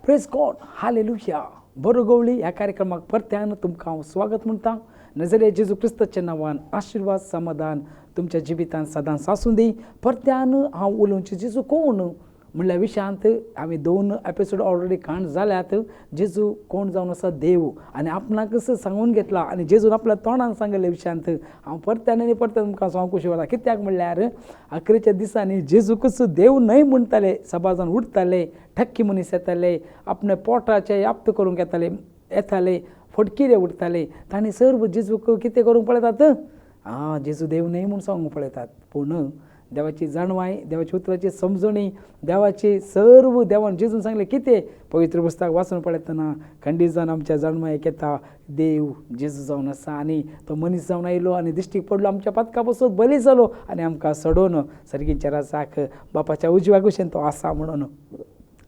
Praise God, hallelujah. बरो गवळी ह्या कार्यक्रमाक परत्यान तुमकां हांव स्वागत म्हणटा. नजरे जेजू क्रिस्ताच्या नांवान आशिर्वाद समाधान तुमच्या जिवितांत सदांच आसूं दी. परत्यान हांव उलोवचें जेजू कोण म्हणल्या विशयांत आमी 2 एपिसोड ऑलरेडी काण जाल्यात. जेजू कोण जावन आसा देव आनी आपणाकच सांगून घेतला आनी जेजून आपल्या तोंडान सांगले विशयांत हांव परत्यान आनी परत्यान तुमकां सांगूंक कशी वता. कित्याक म्हणल्यार अकरेच्या दिसांनी जेजूकच देव न्हय म्हणटाले, सबाजान उठताले, ठक्की मनीस येताले, आपणे पोटाचे याप्त करूंक येताले, फटकिरे उठताले. तांणी सर्व जेजूक कितें करूंक पळयतात? जेजू देव न्हय म्हूण सांगूंक पळयतात. पूण देवाची जाणवाय, देवाची उतराची समजणी, देवाची सर्व देवान जेजून सांगलें कितें पवित्र पुस्तक वाचून पळयतना खंडीत जावन आमच्या जाणवायेक येता देव जेजू जावन आसा आनी तो मनीस जावन आयलो आनी दिश्टीक पडलो, आमच्या पथका पासून बली जालो आनी आमकां सोडोवन सर्गीच्या रासाक बापाच्या उजव्या कुशीन तो आसा म्हणून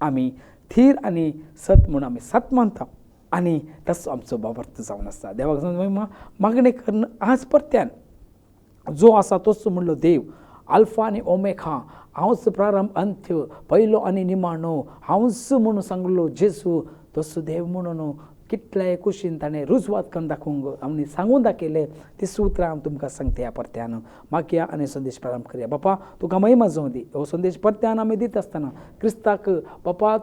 आमी थीर आनी सत म्हणून आमी सत मानता आनी तसो आमचो बाबर्थ जावन आसा. देवाक जावन मागणी करून आज परत्यान जो आसा तोच म्हणलो देव, अल्फा आनी ओमेगा, हांवच प्रारंभ अंत्य, पयलो आनी निमाणो, हांवच म्हणून सांगलो जेजू तसो देव म्हणून कितल्याय कुशीन ताणें रुजवात करून दाखोवंक आमी सांगून दाखयलें. ती सुत्रां हांव तुमकां सांगता ह्या परत्यान. मागया आनी संदेश प्रारंभ करया. बापा तुका महिमा जावं दी. हो संदेश परत्यान आमी दित आसतना क्रिस्ताक बापा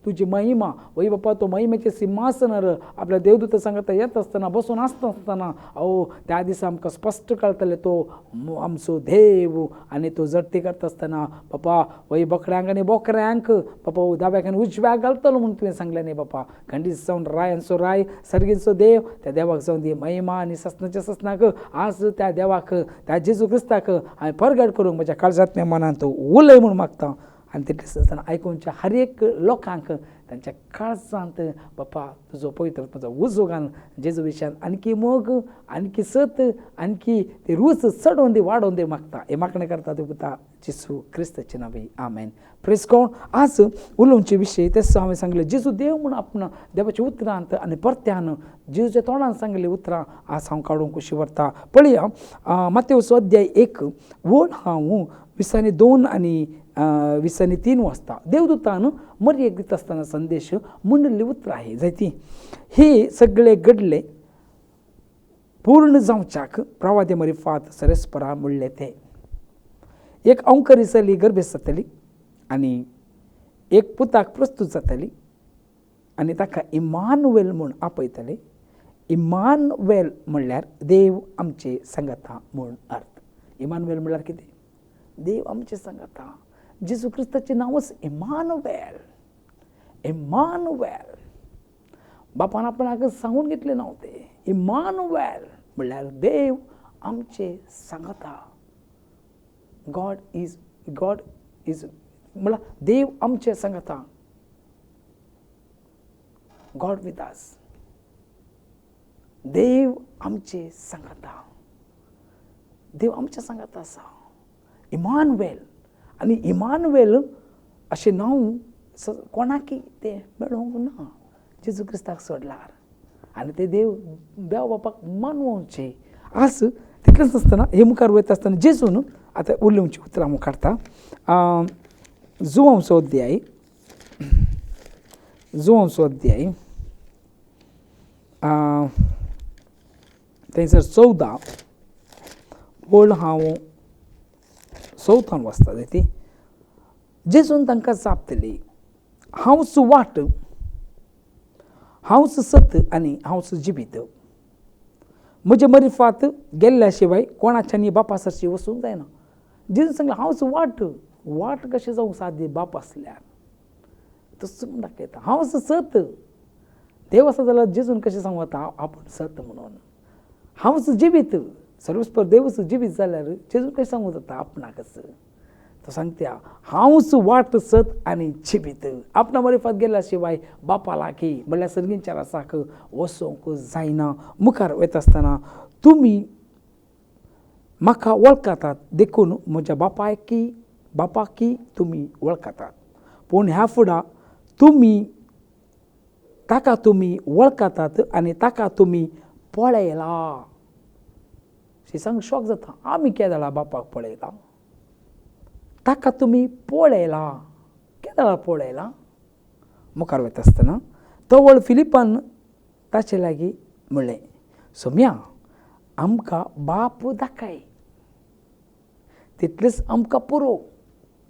तुजी महिमा वय बापा तो महिमेचे सिंहासनार आपल्या देवदूत सांगता येत आसतना बसून आसतना त्या दिसा आमकां स्पश्ट कळटले तो आमचो देव आनी तो जडटी करता आसतना बापा वय बकड्यांक आनी बोकड्यांक बापा दाव्याक आनी उजव्याक घालतलो म्हूण तुवें सांगलें न्ही बापा. खंडीत जावन रायांचो राय सर्गीचो देव त्या देवाक जावन दी महिमा आनी ससनाच्या ससनाक आज त्या देवाक त्या जेजू क्रिस्ताक हांवें परगट करूंक म्हज्या काळजांतल्या मनांत उलय म्हूण मागता आनी तितलेंच आसतना आयकुनच्या हर एक लोकांक तांच्या काळजांत बापा तुजो पवित्र तुजो उजो घाल जेजू विशयान आणकी मोग आणकी सत आणकी ते रूच चडोवन दी वाडोवन दी मागता. हे मागणें करता तूं पुता जेजू क्रिस्ताचे नांवी आमेन. Praise God. आज उलोवचे विशय तेच हांवें सांगलें जेजू देव म्हूण आपण देवाच्या उतरांत आनी परत्यान जेजूच्या तोंडान सांगलें उतरां आज हांव काडूंक कशी व्हरता. पळया मातेवचो अध्याय 1 वड हांव 22 आनी 23 वाचता. देवदूतान मरयेक दिता आसतना संदेश म्हणिल्ली उतरां ही जायती. हे सगळे घडले पूर्ण जावच्याक प्रवादी मरिफात सरस्परा म्हणलें तें. एक अंकरिसली गर्भेस जातली आनी एक पुताक प्रस्तूत जातली आनी ताका इमानुवेल म्हूण आपयतले. इमानुवेल म्हणल्यार देव आमचे सांगता म्हूण अर्थ. इमानुवेल म्हणल्यार कितें? देव आमचे सांगता. जेजू क्रिस्ताचें नांवच इमानुवेल. इमानुवेल बापान आपणाक सांगून घेतलें नांव तें. इमानुवेल म्हणल्यार देव आमचे सांगता. गॉड इज म्हणल्यार देव आमचे सांगता. God with us. देव आमचे सांगता. देव आमचे सांगता आसा. इमानुवेल आनी इमानुवेल अशें नांव कोणाकी तें मेळोंक ना जेजू क्रिस्ताक सोडल्यार. आनी ते देव बापाक मानवचें. आज तितलेंच आसतना हे मुखार वयता आसतना जेजून आतां उलोवचीं उतरां हांव काडटा. जुवांचो अध्याय थंयसर 14 वड हांव 14 वाचता. ती जेजून तांकां जापतली हांवच वाट, हांवच सत आनी हांवच जिवीत. म्हजे मरिफात गेल्ल्या शिवाय कोणाच्यानी बापा सरशी वचूंक जायना. जेजून सांगलें हांवच वाट कशें जावंक सादी बाप आसल्यार तसो म्हूण दाखयता. हांवच सत. देव आसा जाल्यार जेजून कशें सांगूं येता आपूण सत म्हणून. हांवच जिवीत. सर्वस्पर देवच जिवीत जाल्यार जेजून कशें सांगूं जाता आपणाकच. तो सांगता हांवच वाट सत आनी जिवीत. आपणा मरिफात गेल्या शिवाय बापा लागीं म्हणल्यार सर्गीच्या रासाक वचोंक जायना. मुखार वयता आसतना तुमी म्हाका वळखतात देखून म्हज्या बापाकी तुमी वळखतात. पूण ह्या फुडां ताका तुमी वळखतात आनी ताका तुमी पळयला. सांग शॉक जाता. आमी केदाळा बापाक पळयला, ताका तुमी पळयला. केदाळा पळयला मुखार वयता आसतना तवळ फिलिपान ताचे लागीं म्हणलें, सोम्या आमकां बाप दाखय, तितलेंच आमकां पुरो.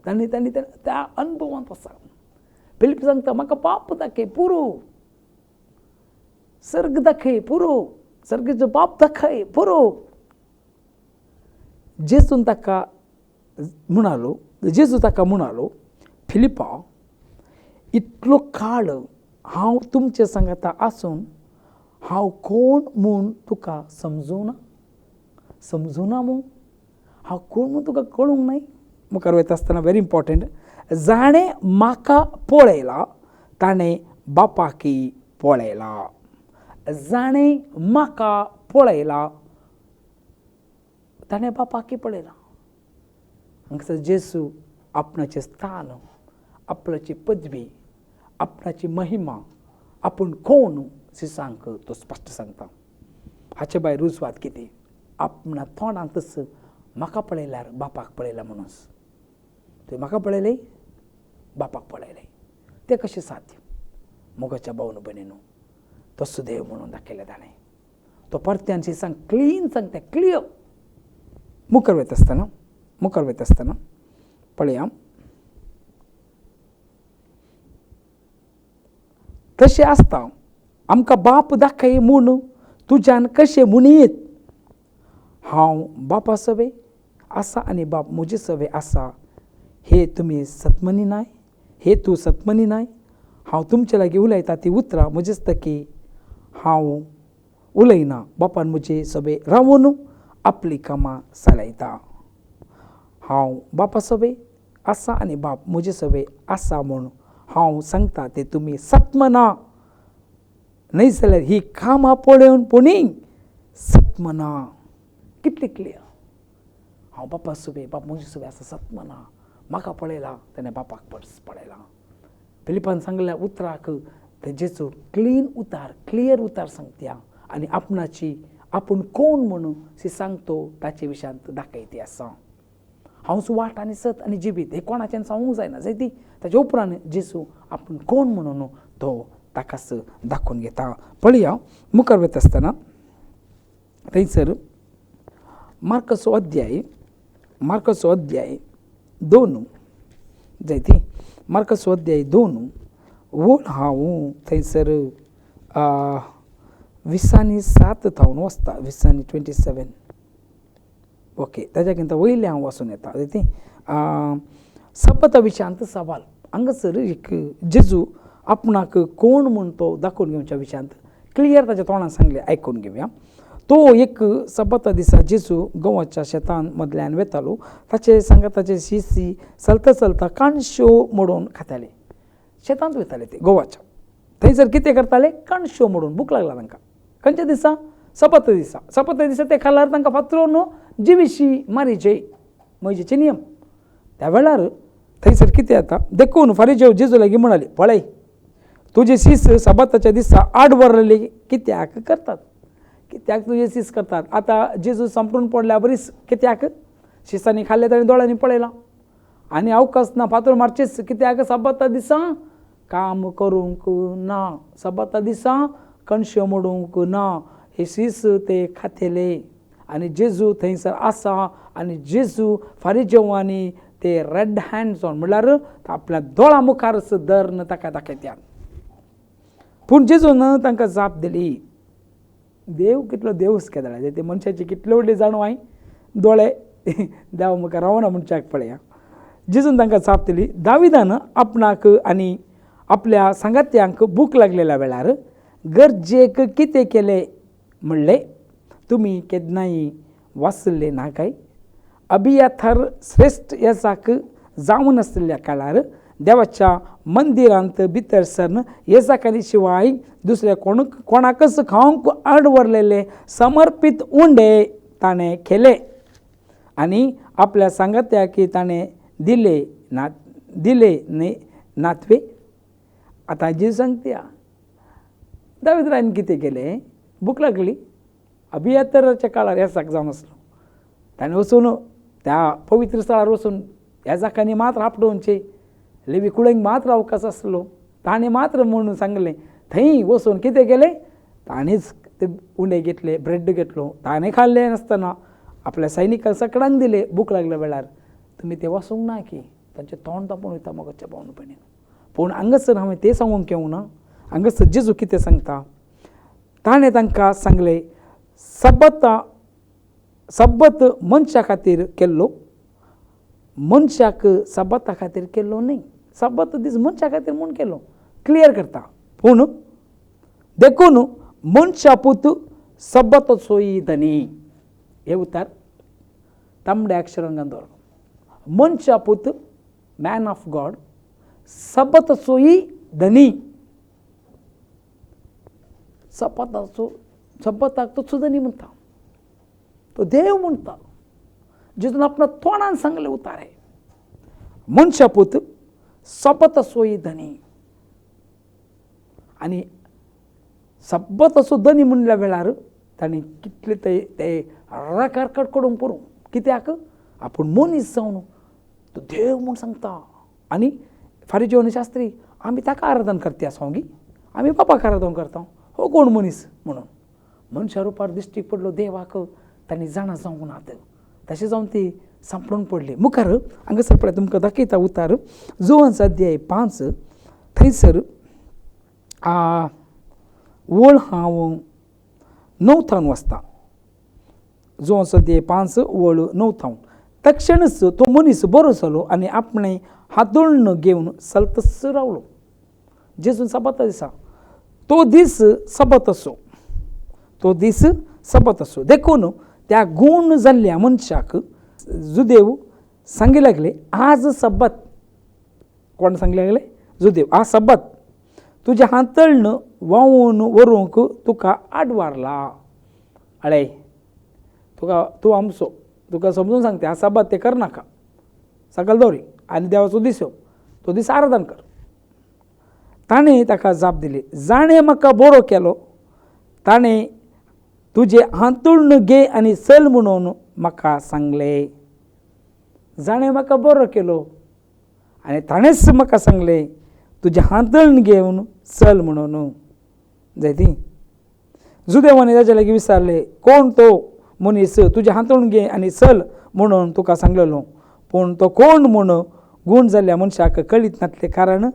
तांणी त्या अनुभवांत आसा. फिलिप सांगता, म्हाका बाप दाखय पुरो, सर्ग दाखय पुरो, सर्गेचो बाप दाखय पुरो. जेजू ताका म्हणालो, फिलिपा इतलो काळ हांव तुमचे सांगाता आसून हांव कोण म्हूण तुका समजुना म्हूण हांव कोण म्हूण तुका कळूंक नाय. मुखार वयता आसतना व्हेरी इम्पॉर्टंट, जाणें म्हाका पळयला ताणें बापाकी पळयला. जाणें म्हाका पळयला ताणें बापाकी पळयला. हांगासर जेजू आपणाचें स्थान, आपणाची पदवी, आपणाची महिमा, आपूण कोण शिसांक तो स्पश्ट सांगता. हाचे भायर रुजवात कितें? आपणा तोंडांतच म्हाका पळयल्यार बापाक पळयला म्हणून. तुवें म्हाका पळयलें, बापाक पळयलें. तें कशें साध्य? मोगाच्या भावन भयणीनो, तो सुदैव म्हणून दाखयलें ताणें. तो परत्यान शिसांक क्लीन सांगता, क्लियर. मुखार वयता आसतना पळया, तशें आसता आमकां बाप दाखय म्हूण तुज्यान कशें म्हणीत. हांव बापा सवे आसा आनी बाप म्हजे सवे आसा हे तुमी सतमनिनाय, हे तूं सतमनिनाय. हांव तुमचे लागीं उलयतां ती उतरां म्हजेस्तकी हांव उलयना. बापान म्हजे सवे रावून आपली कामां चलयता. हांव बापा सवे आसा आनी बाप म्हजे सवे आसा म्हूण हांव सांगता ते तुमी सतमना. न्हय जाल्यार ही कामां पळोवन पुणींग सतमना. कितले क्लियर. हांव बापा सवे, बाप म्हजे सवे आसा सतमना. म्हाका पळयला ताणें बापाक पळयला. फिलिपान सांगल्या उतराक ते जेजू क्लियर उतार सांगता आनी आपूण कोण म्हणून सांगतो ताचे विशयांत दाखयती आसा. हांव सुवात आनी सत आनी जिवीत हे कोणाच्यान सांगूंक जायना. जायती ताचे उपरांत जेजू आपूण कोण म्हणून तो ताकाच दाखोवन घेता. पळया मुखार वयता आसतना थंयसर मार्काचो अध्याय 2 जायती मार्काचो अध्याय 2 वो हांव थंयसर 20:7 थावन वचता. 20:27 ओके. ताच्याकिंता वयले हांव वचून येता. ती सपता विशयांत सवाल. हांगासर एक जेजू आपणाक कोण म्हूण तो दाखोवन घेवच्या विशयांत क्लियर ताच्या तोंडान सांगलें. आयकून घेवया. तो एक सपता दिसा जेजू गंवाच्या शेतान मदल्यान वेतालो. ताचे सांगाताचे शिशी चलता कणश्यो मोडून खाताले. शेतांत वयताले ते गोवाच्या. थंयसर कितें करताले? कणश्यो मोडून. भूक लागला तांकां. खंयच्या दिसा? सपता दिसा ते खाल्यार तांकां फातरून जिवीशी मारीचे मोयजेचे नियम. त्या वेळार थंयसर कितें जाता देखून फारीजेव जेजू लागीं म्हणाले, पळय तुजे शीस सबाताच्या दिसा आड वरले कित्याक करतात? कित्याक तुजे शीस करतात? आतां जेजू संपूर्ण पडल्या बरीच कित्याक? शिसांनी खाल्ले ताणें दोळ्यांनी पळयलां. आनी अवकाश ना फातर मारचेच. कित्याक? सबाता दिसा काम करूंक ना. सबाता दिसा कणश्यो मोडूंक ना. हे शीस ते खातेले. आनी जेजू थंयसर आसा आनी जेजू फारीजेवांनी ते रेड हँड्स ऑन म्हणल्यार आपल्या दोळा मुखारच धरन ताका दाखयत्या. पूण जेजून तांकां जाप दिली. देव कितलो देवूस केला. ते मनशाची कितले व्हडली जाणवाय. दोळे देवा मुखार रावना मनशाक पळया. जेजून तांकां जाप दिली. दाविदान आपणाक आनी आपल्या सांगात्यांक भूक लागलेल्या वेळार गरजेक कितें केलें म्हणलें? तुमी केन्नाय वाचले ना काय? अबियाथार श्रेष्ठ येसाक जावन आसलेल्या काळार देवाच्या मंदिरांत भितर सरन येसाकानी शिवाय दुसऱ्या कोणाकच खावंक आडवरलेले समर्पीत उंडे ताणें केले आनी आपल्या सांगात्याक ताणें दिले नातवे. आतां जी सांगत्या दाविदान कितें केलें? भूक लागली. अबियाथाराच्या काळार येसाक जावन आसलो. ताणें वचून त्या पवित्र स्थळार वचून येसाकानी मात्र आपटोवचे. लेवी कुळेंक मात्र अवकाश आसलो. ताणे मात्र म्हणून सांगले थंय वचून कितें केलें ताणेच ते उंडे घेतले ब्रेड घेतलो ताणे खाल्ले नासतना आपल्या सैनिकांक सगळ्यांक दिले भूक लागल्या वेळार तुमी ते वसूंक ना की तांचें तोंड तापोवन वयता मोगाच्या भावनपणीन पूण हांगासर हांवें तें सांगूंक येवना हांगासर जेजू कितें सांगता ताणें तांकां सांगलें सब्बत मनशा खातीर केल्लो मनशाक सब्बता खातीर केल्लो न्ही सब्बत दीस मनशा खातीर म्हूण केलो क्लियर करता पूण देखून मनशा पूत सब्बतचोय धनी हे उतार तांबड्या अक्षरान घालून मनशा पूत मॅन ऑफ गॉड सब्बतचोय धनी सब्बताक तो धनी म्हणटा तो देव म्हणटा जितून आपल्या तोंडान सांगले उतारे मनशा पूत सब्बतचोय धनी आनी सब्बतचो धनी म्हणल्या वेळार तांणी कितले ते राकारकट करूंक पडूं कित्याक आपूण मनीस जावन तो देव म्हूण सांगता आनी फारीजी आनी शास्त्री आमी ताका आराधन करता सांगी आमी बापाक आराधन करता हो कोण मनीस म्हणून मनशा रुपार दिश्टी पडलो देवाक तांणी जाणा जावंक नात तशें जावन ती सांपडून पडली मुखार हांगासर पळय तुमकां दाखयता उतार जोहान अध्याय 5 थंयसर वळ हांव 9 वाचता जोहान अध्याय 5 वळ 9 तक्षणच तो मनीस बरो जालो आनी आपणे हातोळण घेवन सलतस रावलो जेजून सब्बता दिसा तो दीस सब्बत असो देखून त्या गूण जाल्ल्या मनशाक जुदेव सांगी लागले आज सब्बत कोण सांगी लागले जुदेव आज सब्बत तुजें हातळण वावून व्हरूंक तुका आडवारला अळे तूं आमचो तुका समजून सांगता आज सब्बत ते करनाका सकल दवरी आनी देवाचो दीस तो दीस आराधन कर ताणें ताका जाप दिली जाणें म्हाका बरो केलो ताणें तुजें हातूळण घे आनी चल म्हणून म्हाका सांगलें जाणें म्हाका बरो केलो आनी ताणेंच म्हाका सांगलें तुजें हातूळण घेवन चल म्हणून जाय ती जुदेवानी ताचे लागीं विचारलें कोण तो मनीस तुजें हातूळण घे आनी चल म्हणून तुका सांगलेलो पूण तो कोण म्हूण गूण जाल्ल्या मनशाक कळीत नासलें कारण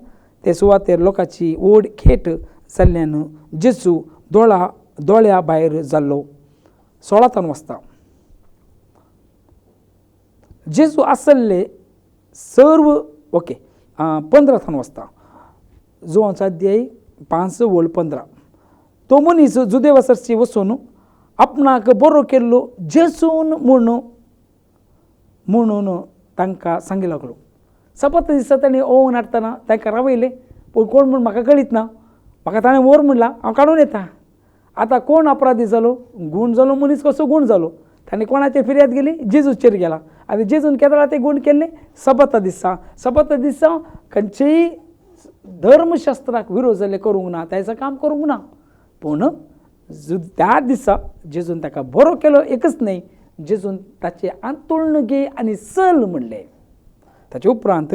ते सुवातेर लोकांची ओड खेट जाल्ल्यान जेजू दोळ्या भायर जाल्लो 16 वाजता जेजू आसले सर्व 15 वाजता जोहान अध्याय 5 वळ 15 तो मनीस जुदेवासरची वचून आपणाक बरो केल्लो जेजून म्हणून तांकां सांगी लागलो सब्बत दिसा ताणें ओवून हाडटना तांकां रावयलें पूण कोण म्हूण म्हाका कळीत ना म्हाका ताणें व्हर म्हणलां हांव काडून येता आतां कोण अपराधी जालो गूण जालो मनीस कसो गूण जालो ताणें कोणाचेर फिर्याद गेली जेजूचेर गेला आनी जेजून केदळा ते गूण केल्ले सब्बत दिसा खंयचेय धर्मशास्त्राक विरोध जाल्ले करूंक ना ताचें काम करूंक ना पूण त्या दिसा जेजून ताका बरो केलो एकच न्ही जेजून ताचें हातूळण घे आनी चल म्हणलें ताचे उपरांत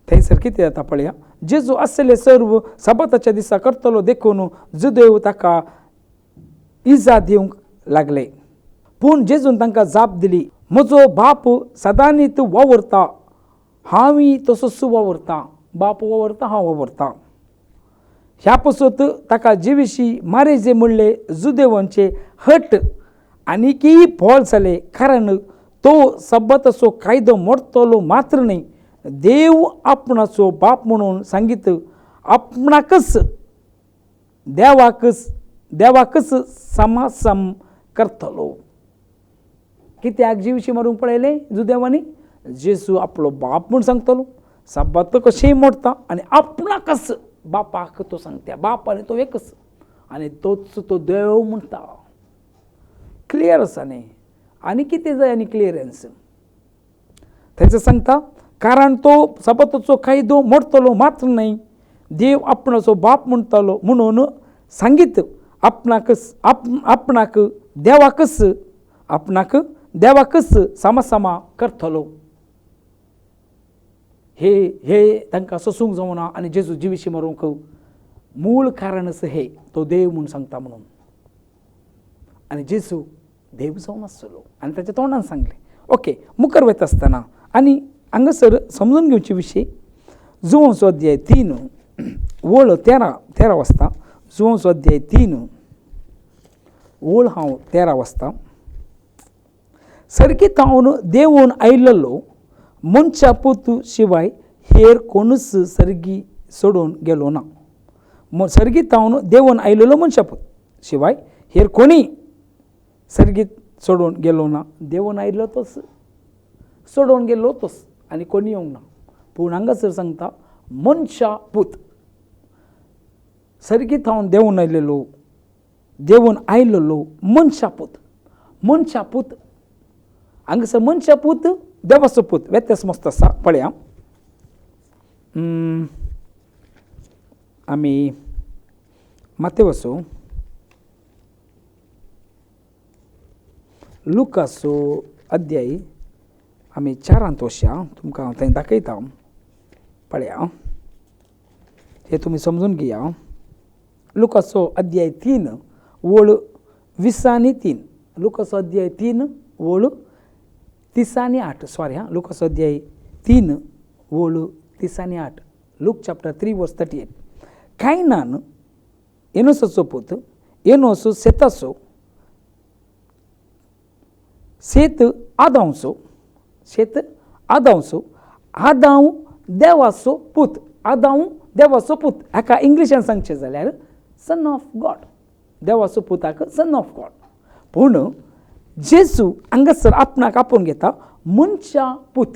थंयसर कितें जाता पळया जेजू आसले सर्व सब्बताच्या दिसा करतलो देखून जुदेव ताका इजा दिवंक लागले पूण जेजून तांकां जाप दिली म्हजो बाप सदांच वावरता हांवूय तसोच वावरता बाप वावरता हांव वावरता ह्या पसत ताका जे विशीं मारेजे म्हणले जुदेवांचे हट आनीकय बोल जाले कारण तो सब्बताचो कायदो मोडटलो मात्र न्ही देव आपणाचो बाप म्हणून सांगीत आपणाकच देवाकच समासम करतलो कित्याक जे विशीं मारूंक पळयलें जुदेवांनी जेजू आपलो बाप म्हूण सांगतलो सब्बत कशेंय मोडटा आनी आपणाकच बापाक तो सांगता बाप आनी तो एकच आनी तोच तो देव म्हणटा क्लियर आसा न्ही आनी कितें जाय आनी क्लियरन्स थंयसर सांगता कारण तो सब्बताचो कायदो मोडटलो मात्र न्ही देव आपणाचो बाप म्हणटलो म्हणून सांगीत आपणाक देवाकच समासमा करतलो हे हे तांकां सोसूंक जावना आनी जेजू जिवीशी मारूंक मूळ कारणच हे तो देव म्हणून सांगता म्हणून. आनी जेजू देव जावन आसलो आनी ताच्या तोंडान सांगलें. ओके, मुखार वयता आसतना आनी हांगासर समजून घेवचे विशीं जुवोवचो अध्याय 3 वळ 13 वाजता. जुवोवचो अध्याय 3 वळ हांव 13 वाजता. सर्गीत हांव देंवून आयिल्लो मनशा पूत शिवाय हेर कोणूच सर्गी सोडून गेलो ना. सर्गीत हांव देंवून आयिल्लो मनशा पूत शिवाय हेर कोणी सर्गीत सोडून गेलो ना. देंवून आयिल्लो तोच, सोडून गेलो तोच आनी कोणी येवंक ना. पूण हांगासर सांगता मनशा पूत. सर्गीत हांव देंवून आयिल्लो मनशा पूत. मनशा पूत हांगासर मनशा पूत देवाचो पूत व्यत्यास मस्त आसा. पळया, आमी मातेवाचो लुकाचो अध्याय आमी 4 वचया. तुमकां हांव थंय दाखयता. पळया, हे तुमी समजून घेया. लुकाचो अध्याय 3 वळ 20 आनी 3. लुकाचो अध्याय 3 वळ 30 आनी 8. सॉरी हां, लुकाचो अध्याय 3 वळ 30 आनी 8. लूक चॅप्टर 3 वर्स 38. कायनान एनोसाचो पूत, एनोस सेताचो, सेत आदावचो, सेत आदावचो, आदाव देवाचो पूत. आदाव देवाचो पूत हाका इंग्लिशान सांगचें जाल्यार सन ऑफ गॉड. देवाचो पूत हाका सन ऑफ गॉड. पूण जेजू हांगासर आपणाक आपोवन घेता मनशा पूत.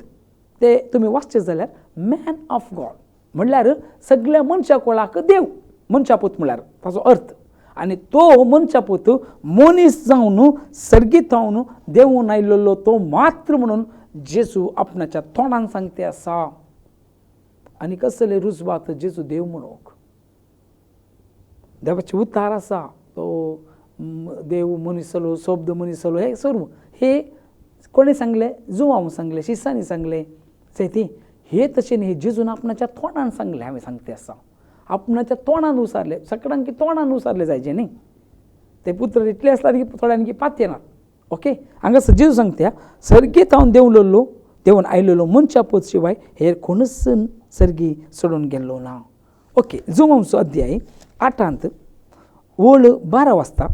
ते तुमी वाचचें जाल्यार मॅन ऑफ गॉड म्हणल्यार सगळ्या मनशा कोळाक देव. मनशा पूत म्हणल्यार ताचो अर्थ. आनी तो मनशा पूत मनीस जावन सर्गीत जावन देंवून आयिल्लो तो मात्र म्हणून जेजू आपणाच्या तोंडान सांगते आसा. आनी कसले रुजवात जेजू देव म्हणूंक. देवाचे उतार आसा. तो देव मनीस जालो, शब्द मनीस जालो, हे सर्व हे कोणी सांगले? जुवांक सांगले, शिसांनी सांगले. ती हे तशें न्ही, जेजून आपणाच्या तोंडान सांगले. हांवें सांगते आसा आपणाच्या तोंडान उसारले. सगळ्यांक तोंडान उसारले जायचे न्ही. ते पुत्र इतले आसल्यार की थोड्यांक पात येनात. ओके, हांगासर जेजू सांगता सर्गीत हांव देंवून आयिल्लो मनशा पूत शिवाय हेर कोणूच सर्गी सोडून गेल्लो ना. ओके, जुवोवचो अध्याय 8 वळ 12 वाजता.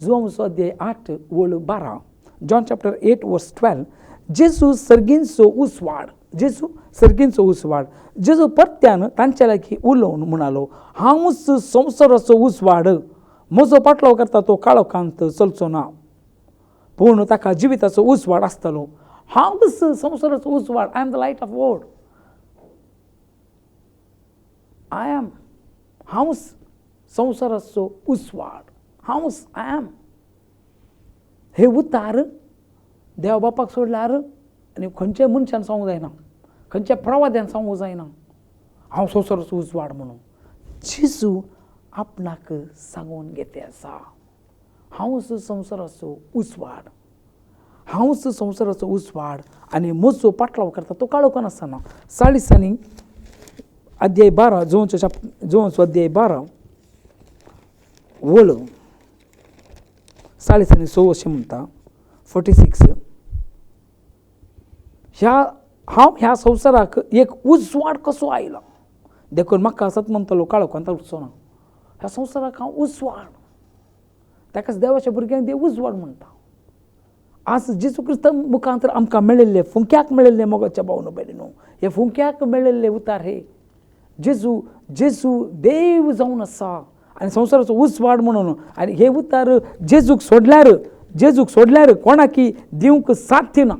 जुवोवचो अध्याय 8 वळ 12. जॉन चॅप्टर 8 वर्स 12. जेजू सर्गींचो उसवाड. जेजू सर्गींचो उसवाड. जेजू परत्यान तांच्या लागीं उलोवन म्हणालो, हांवूच संवसाराचो उसवाड. म्हजो पाटलो करता तो काळोखांत चलचो ना, पूण ताका जिविताचो उसवाड आसतलो. हांवूच संवसाराचो उसवाड. I am the light of world. हांवूच संवसाराचो उसवाड. हांवूच आय एम. हे उतार देवा बापाक सोडल्यार आनी खंयच्याय मनशान सांगूंक जायना, खंयच्या प्रवाद्यान सांगूंक जायना हांव संवसाराचो उजवाड म्हणून. जेजू आपणाक सांगून घेते आसा, हांवूच संवसाराचो उजवाड. हांवूच संवसाराचो उजवाड आनी म्हजो पाटलाव करता तो काळोखान आसना. 40 अध्याय 12 जुवोवचो अध्याय 12 वळ 40 अशें म्हणटा. 46. हांव ह्या संवसाराक एक उजवाड कसो आयला. देखून म्हाका सत म्हणटलो काळोखांत उरचो ना. ह्या संवसाराक हांव उजवाड. ताकाच देवाच्या भुरग्यांक देव उजवाड म्हणटा. आज जेजू क्रिस्ता मुखांतर आमकां मेळिल्ले, फुंक्याक मेळिल्ले मोगाच्या भावनो बेडिनो, हे फुंक्याक मेळिल्ले उतार हे जेजू देव जावन आसा आनी संवसाराचो उजवाड म्हणून. आनी हे उतार जेजूक सोडल्यार कोणाकी दिवंक साध्य ना.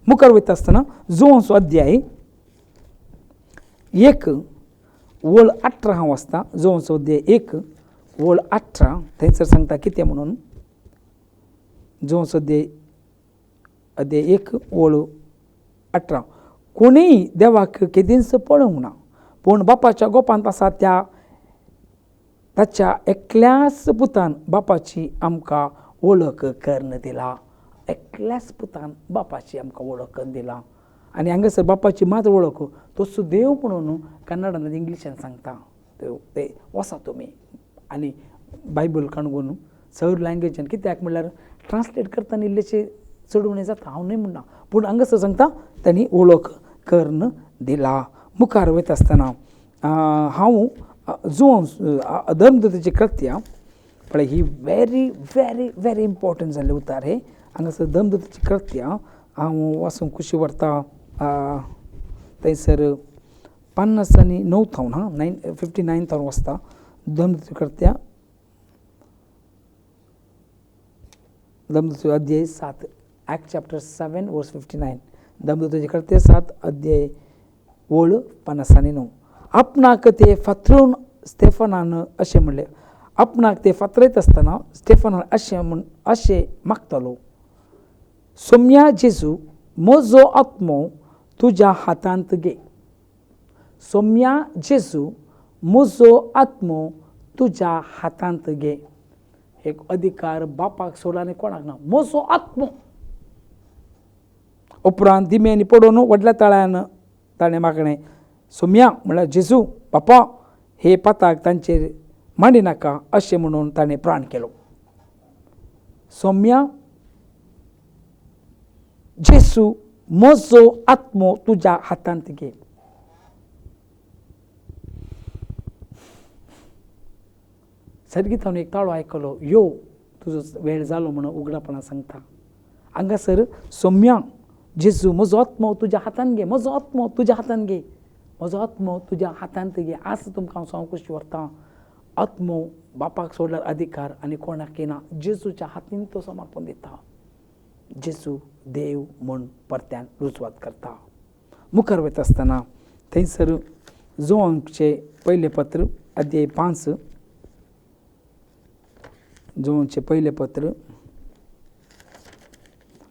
मुखार वयता आसतना जुवोवचो अध्याय 1 वळ 18 हांव वाचता. जुवोवचो अध्याय 1 वळ 18 थंयसर सांगता कितें म्हणून. जुवोवचो अध्याय 1 वळ 18. कोणीय देवाक केदींच पळोवंक ना, पूण बापाच्या गोपांत आसा ताच्या एकल्याच पुतान बापाची आमकां वळख करून दिला. एकल्याच पुतान बापाची आमकां वळख करून दिला. आनी हांगासर बापाची मात वळख तोच देव म्हणून कन्नडान इंग्लिशान सांगता ते वसा तुमी आनी बायबल काणून सगळे लँग्वेजान कित्याक म्हणल्यार ट्रान्सलेट करतना इल्लेशे चडवणे जाता हांव न्ही म्हणना पूण हांगासर सांगता तांणी वळख करून दिला. मुखार वयता आसतना हांव धर्मदूताची कृत्या पळय ही वेरी वेरी वेरी इम्पॉर्टंट जाल्लें उतार हे. हांगासर धर्मदूताची कृत्या हांव वाचूंक खुशी व्हरता थंयसर 59 59 वाचता धर्मदूताची कृत्या धर्मदूत अध्याय 7 ॲक्ट चॅप्टर 7 वर्स 59 धर्मदूताची कृत्या 7 अध्याय ओळ 59. आपणाक ते फातरून स्टेफनान अशें म्हणलें. आपणाक ते फातरयत आसतना स्टेफनान अशें मागतालो, सोम्या जेजू म्हजो आत्मो तुज्या हातांत घे. सोम्या जेजू म्हजो आत्मो तुज्या हातांत घे. एक अधिकार बापाक सोडला आनी कोणाक ना. म्हजो आत्मो. उपरांत दिम्यांनी पडोवन व्हडल्या ताळ्यान ताणें मागणें, सोम्या म्हळ्यार जेजू बापा हे पाताक तांचेर मांडिनाका अशें म्हणून ताणें प्राण केलो. सोम्या जेजू म्हजो आत्मो तुज्या हातांत घे. सर्गीत हांवें एक ताळो आयकलो, यो तुजो वेळ जालो म्हणून उगडापणां सांगता. हांगासर सोम्या जेजू म्हजो आत्मो तुज्या हातांत घे. म्हजो आत्मो तुज्या हातांत घे. म्हजो आत्मो तुज्या हातांत घे. आज तुमकां हांव सांगूंक खुशी व्हरता, आत्मो बापाक सोडल्यार अधिकार आनी कोणाक येना. जेजूच्या हातीन तो समर्पण दिता. जेजू देव म्हूण परत्यान रुजवात करता. मुखार वयता आसतना थंयसर जोवांचे पयलें पत्र अध्याय 5 जोवांचे पयलें पत्र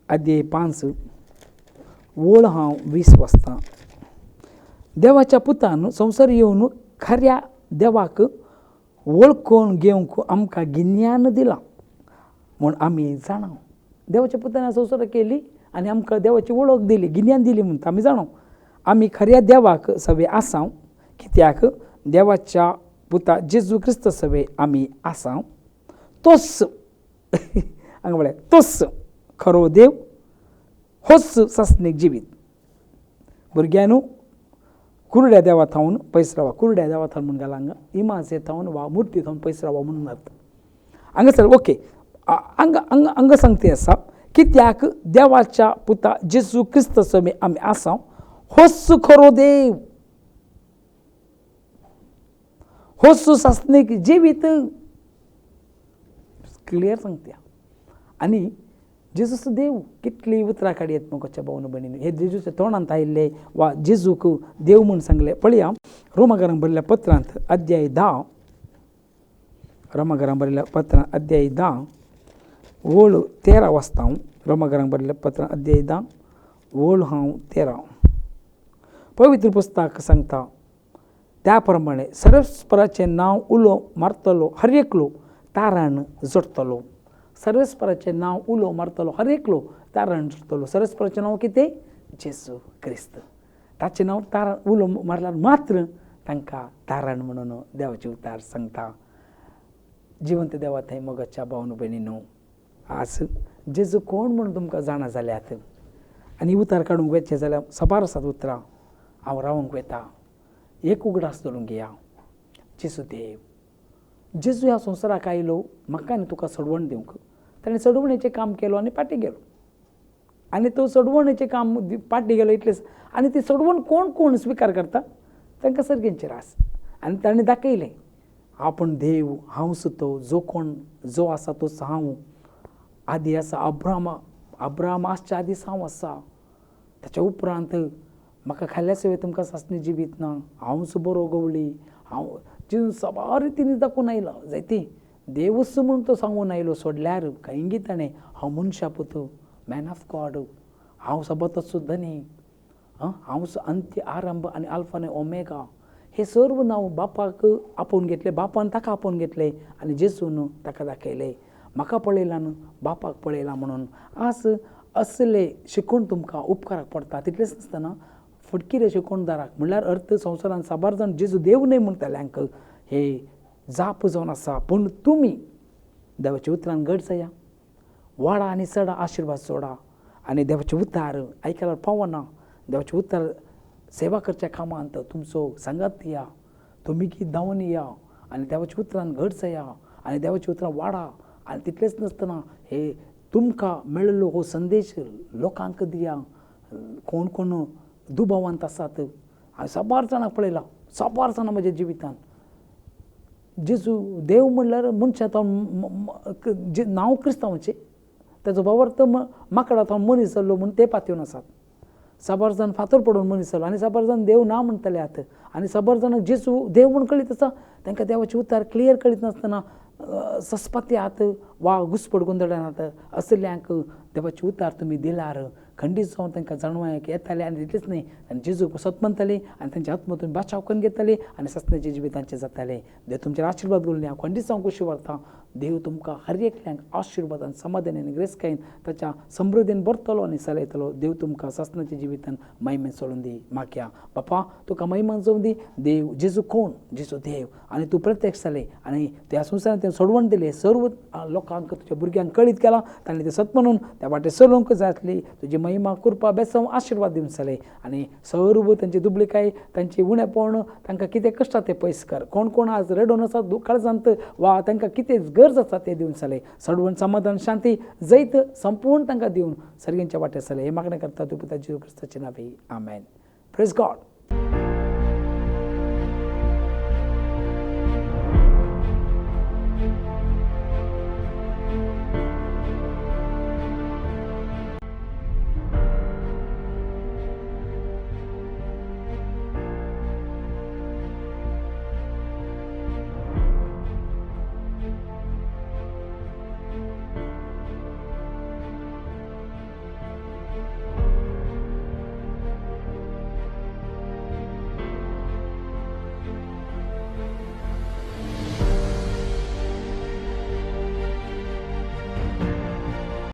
अध्याय 5 ओळ हांव 20 वाचतां. देवाच्या पुतान संवसार येवन खऱ्या देवाक वळखून घेवंक आमकां गिन्यान दिलां म्हूण आमी जाणाव. देवाच्या पुतान संवसाराक केली आनी आमकां देवाची वळख दिली, गिन्यान दिली म्हणून आमी जाणाव. आमी खऱ्या देवाक सवे आसाव, कित्याक देवाच्या पुता जेजू क्रिस्त सवे आमी आसाव. तोच हांगा म्हळ्यार तोच खरो देव, होच सासणीक जिवीत. भुरग्यांनू कुरड्या देवा थावन पयस रावा. कुरड्या देवा थावन म्हणून घाला हांगा. इमाचे थावन वा मुर्ती थावन पयस रावा म्हणून अर्थ. हांगासर ओके हांगा सांगते आसा, कित्याक देवाच्या पुता जेजू क्रिस्त सवे आमी आसाव, होच खरो देव, होच सासणीक जिवीत. क्लियर सांगते. आनी जेजूच देव कितली उतरां काडयत मोगाच्या भावन भयणीन. हे जेजूच्या तोंडांत आयिल्ले वा जेजूक देव म्हूण सांगले. पळया रोमाकारांक बरयल्ल्या पत्रांत अध्याय 10 रोमाकारांक बरयल्ल्या पत्रांत अध्याय 10 ओळ 13 वाचता हांव. रोमाकारांक बरयल्ल्या पत्रांत अध्याय 10 ओळ हांव 13. पवित्र पुस्तक सांगता त्या प्रमाणे सर्वेस्पराचें नांव उलो मारतलो हर एकलो तारण जोडटलो. सर्वेस्पराचें नांव उलो मारतलो हर एकलो तारण जोडटलो. सर्वेस्पराचें नांव कितें? जेजू क्रिस्त. ताचें नांव तारण उलो मारल्यार मात्र तांकां तारण म्हणून देवाचे उतार सांगता. जिवंत देवा थंय मोगाच्या भावन भयणीनो, आज जेजू कोण म्हणून तुमकां जाणा जाल्यात आनी उतार काडूंक वयचें जाल्यार सबार आसात उतरां. हांव रावूंक वयता. एक उगडास धरून घेया. जेजू देव. जेजू ह्या संवसाराक आयलो म्हाका आनी तुका सडवण दिवंक. ताणें सडवणेचें काम केलो आनी पाटी गेलो. आनी तो सडवणेचें काम पाटी गेलो इतलेंच. आनी ती सडवण कोण कोण स्विकार करता? तांकां सर्गेंचे रास. आनी ताणें दाखयलें, आपूण देव, हांवच तो, जो आसा तोच हांव. आदी आसा अब्राहम आसच्या आदीस हांव आसा. ताच्या उपरांत म्हाका खाल्ल्या शिवाय तुमकां सासणी जिवीत ना. हांवच बरो गवळी. हांव जेजू सबार रितीन दाखोवन आयला. जायती देवच म्हणून तो सांगून आयलो. सोडल्यार खंयी ताणें हांव मनशा पुत, मॅन ऑफ गॉड, हांव सबताचो धनी, हांवच अंत्य आरंभ आनी आल्फा आनी ओमेगा. हे सर्व नांव बापाक आपोवन घेतलें. बापान ताका आपोवन घेतलें आनी जेजून ताका दाखयलें. म्हाका पळयलां न्हू बापाक पळयलां म्हणून. आज असले शिकून तुमकां उपकाराक पडटा. तितलेंच नासतना फटकिरे शिकोणदाराक म्हणल्यार अर्थ संवसारान साबार जाण जेजू देव न्हय म्हणटाल्यांक हे जाप जावन आसा. पूण तुमी देवाच्या उतरान घट जाया, वाडा आनी चडा, आशिर्वाद सोडा आनी देवाचे उतार आयकल्यार पावना. देवाचे उतार सेवा करच्या कामांत तुमचो संगात या, तुमी गीत धांवन या आनी देवाच्या उतरान घट जाया आनी देवाच्या उतरान वाडा. आनी तितलेंच नासतना हे तुमकां मेळिल्लो हो संदेश लोकांक दिया. कोण कोण दुबावांत आसात, हांवें साबार जाणांक पळयलां, साबार जाणां म्हज्या जिवितान. जेजू देव म्हणल्यार मनशांत नांव क्रिस्तांवाचें, ताचो वावरतो माकडांत मनीस जाल्लो म्हूण ते पातयेवन आसात. साबार जाण फातर पडून मनीस जालो आनी साबार जाण देव ना म्हणटले आहात. आनी साबार जाणांक जेजू देव म्हूण कळीत आसा, तांकां देवाचे उतार क्लियर कळीत नासतना सस्पाती आहात वा घुसपड गोंदळांत असल्यांक देवाचे उतार तुमी दिल्यार खंडीत जावन तांकां जाणवायक येताले. आनी तितलेंच न्हय, आनी जेजू सतमंताले आनी तांच्या आत्मतून बाचाव करून घेताले आनी सस्त्याचे जिवितांचे जाताले. देव तुमचेर आशिर्वाद घालून हांव खंडीत जावन खुशी व्हरतां. देव तुमकां हर एकल्यांक आशिर्वादान समाधान आनी ग्रेस्कायेन ताच्या समृद्धीन भरतलो आनी चलयतलो. देव तुमकां सस्नाच्या जिवितान महिमेन सोडून दी. मागया बापा तुका महिमान जावं दी. देव जेजू कोण? जेजू देव आनी तूं प्रत्यक्ष जालें आनी त्या संवसारान तें सोडवण दिलें. सर्व लोकांक तुज्या भुरग्यांक कळीत केलां, तांणी तें सत म्हणून त्या वाटेर चलोवंक जाय आसली. तुजी महिमा कृपा बेसव आशिर्वाद दिवन जालें आनी सर्व तांची दुबळीकाय, तांची उणेपण, तांकां कितें कश्टा तें पयस कर. कोण कोण आज रडोन आसा, काळजांत वा तांकां कितें गरज आसा तें दिवन जालें. सडवण समाधान शांती जैत संपूर्ण तांकां दिवन सर्गेंच्या वाटेर जालें. हें मागणें करता तूं पुता जेजू क्रिस्ताचे नांवान. आमेन. Praise God.